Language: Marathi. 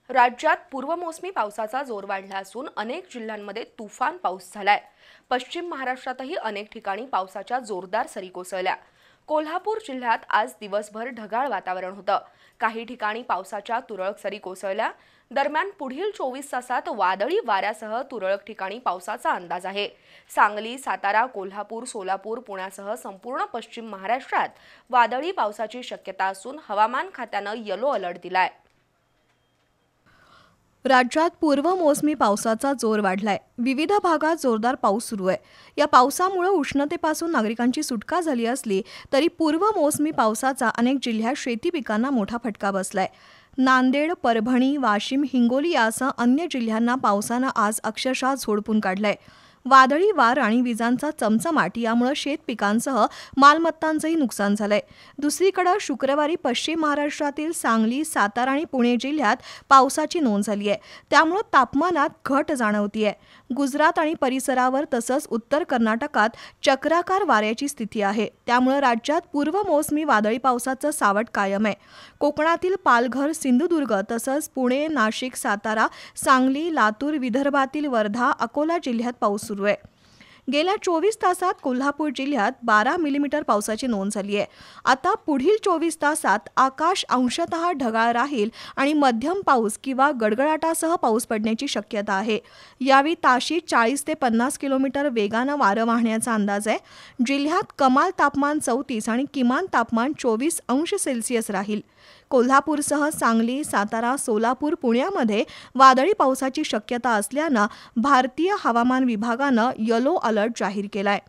राज्यात पूर्वमोसमी पावसाचा जोर वाढला असून अनेक जिल्ह्यांमध्ये तुफान पाऊस झालाय। पश्चिम महाराष्ट्रातही अनेक ठिकाणी पावसाच्या जोरदार सरी कोसळल्या। कोल्हापूर जिल्ह्यात आज दिवसभर ढगाळ वातावरण होतं। काही ठिकाणी पावसाच्या तुरळक सरी कोसळल्या। दरम्यान पुढील 24 तासात वादळी वाऱ्यासह तुरळक ठिकाणी पावसाचा अंदाज आहे। सांगली, सातारा, कोल्हापूर, सोलापूर, पुण्यासह संपूर्ण पश्चिम महाराष्ट्रात वादळी पावसाची शक्यता असून हवामान खात्यानं येलो अलर्ट दिलाय। राज्यात पूर्वमोसमी पावसाचा जोर वाढलाय। विविध भागात जोरदार पाऊस सुरू आहे। या पावसामुळे उष्णतेपासून नागरिकांची सुटका झाली असली तरी पूर्वमोसमी पावसाचा अनेक जिल्ह्यात शेती पिकांना मोठा फटका बसलाय। नांदेड, परभणी, वाशिम, हिंगोली यासह अन्य जिल्ह्यांना पावसानं आज अक्षरशः झोडपून काढलंय। वादळी वार आणि विजांचा चमचमाट यामुळे शेत पिकांसह मालमत्तांचंही नुकसान झालंय। दुसरीकडे शुक्रवारी पश्चिम महाराष्ट्रातील सांगली, सातारा आणि पुणे जिल्ह्यात पावसाची नोंद झाली आहे। त्यामुळे तापमानात घट जाणवतीये। गुजरात आणि परिसरावर तसंच उत्तर कर्नाटकात चक्राकार वाऱ्याची स्थिती आहे। त्यामुळे राज्यात पूर्वमोसमी वादळी पावसाचं सावट कायम आहे। कोकणातील पालघर, सिंधुदुर्ग तसंच पुणे, नाशिक, सातारा, सांगली, लातूर, विदर्भातील वर्धा, अकोला जिल्ह्यात पाऊस सुरू आहे। गेल्या 24 तासात कोल्हापूर जिल्ह्यात 12 मिलीमीटर पावसाची नोंद झाली आहे। आता पुढील 24 तासात आकाश अंशतः ढगाळ राहील आणि मध्यम पाऊस किंवा गडगडाटासह पाऊस पडण्याची शक्यता आहे। यावेळी ताशी 40 ते 50 किलोमीटर वेगानं वारं वाहण्याचा अंदाज आहे। जिल्ह्यात कमाल तापमान 34 आणि किमान तापमान 24 अंश सेल्सिअस राहील। कोल्हापूरसह सांगली, सातारा, सोलापूर, पुण्यामध्ये वादळी पावसाची शक्यता असल्यानं भारतीय हवामान विभागानं येलो अलर्ट जाहीर केलाय।